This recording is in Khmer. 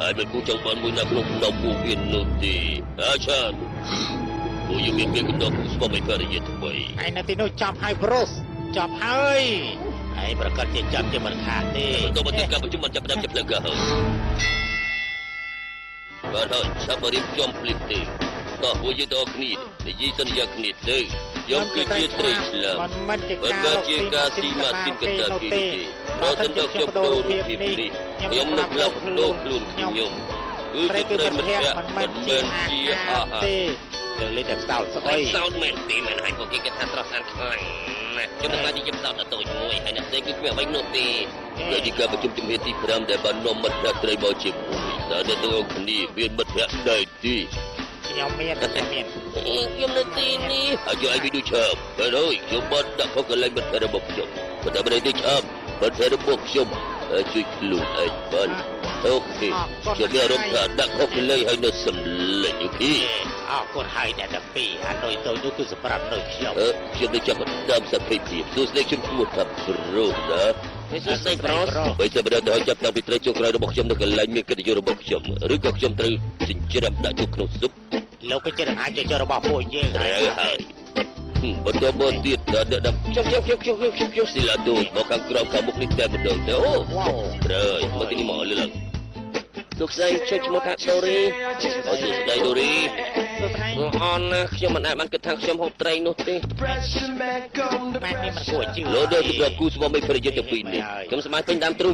ហើយមិនគួរចង់បានមួយណាក្នុងក្នុងពួកវានោះទេអាចារ្យពួកយើងមានពេលកណ្ដោស្មមិនបរិយាថ្មី ហើយនៅទីនោះចាប់ហើយប្រុសចាប់ហើយហើយប្រកាសជាចាប់ជាមិនខាតទេ ទៅមកទីការប្រជុំមិនចាប់ផ្ដើមចាប់លើកហើយបាទហើយចាប់រៀបចំភ្លេចទេតោះពួកយើងទៅគ្នានិយាយសន្យាគ្នាទៅខ្ញុំគឺជាត្រីឆ្លាមមិនជាការស៊ីម៉ាស៊ីនកតាពីទេព្រោះទៅខ្ញុំដូររូបភាពនេះខ្ញុំនឹងផ្លាស់ប្ដូរខ្លួនខ្ញុំគឺជាត្រីមិត្តភក្តិមិនមែនជាអាហារទេ លើលេខតែសោតស្អី សោតមែនទេមែនហើយពួកគេគិតថាស្រស់ស្អាតខ្លាំងណាស់ខ្ញុំនឹងបាននិយាយសោតដល់តូចមួយហើយអ្នកផ្សេងគឺគ្មានអ្វីនោះទេដោយទីការប្រជុំជំនាញទី5ដែលបាននាំមិត្តភក្តិត្រីមកជាមួយតើអ្នកទាំងអស់គ្នាមានមិត្តភក្តិដែរទេ ខ្ញុំមានខ្ញុំនៅទីនេះហើយឲ្យវិទូឆាបទៅហើយខ្ញុំបានដាក់ខុសកន្លែងមិត្តភក្តិរបស់ខ្ញុំប៉ុន្តែមិនได้ឆាបមិត្តភក្តិរបស់ខ្ញុំជួយខ្លួនឯងបានអូខេខ្ញុំមានអារម្មណ៍ថាដាក់ខុសកន្លែងហើយនៅសម្លេងអូខេ អរគុណហើយអ្នកទាំងពីរអានុយទៅនោះគឺសម្រាប់នៅខ្ញុំ ខ្ញុំនឹងចាប់ដើមសក្តិភាពសួស្តីខ្ញុំឈ្មោះថាប្រូសណា សួស្តីប្រុស បើចាំបានទៅចាប់តាំងពីត្រីចុងក្រោយរបស់ខ្ញុំនៅកន្លែងមានកិត្តិយសរបស់ខ្ញុំឬក៏ខ្ញុំត្រូវចិញ្ច្រាំដាក់ចូលក្នុងស៊ុប លោកក៏ជាអាចចូលរបស់ពួកយើង ត្រូវហើយបន្តមកទៀតដល់ខ្ញុំស៊ីឡាដូមកខាងក្រោមខាងមុខនេះតែម្ដងទៅអូ វ៉ាវ ត្រូវមកទីនេះមកលើឡើងលោកស្រីជួយឈ្មោះថាដូរីអូសួស្តីដូរីអរណាស់ខ្ញុំមិនអាចបានគិតថាខ្ញុំហូបត្រីនោះទេ ម៉ែនេះមិនគួរជឿ លោកដល់សម្រាប់គូស្វាមីភរិយាទាំងពីរនេះខ្ញុំស្មានពេញដើមទ្រូង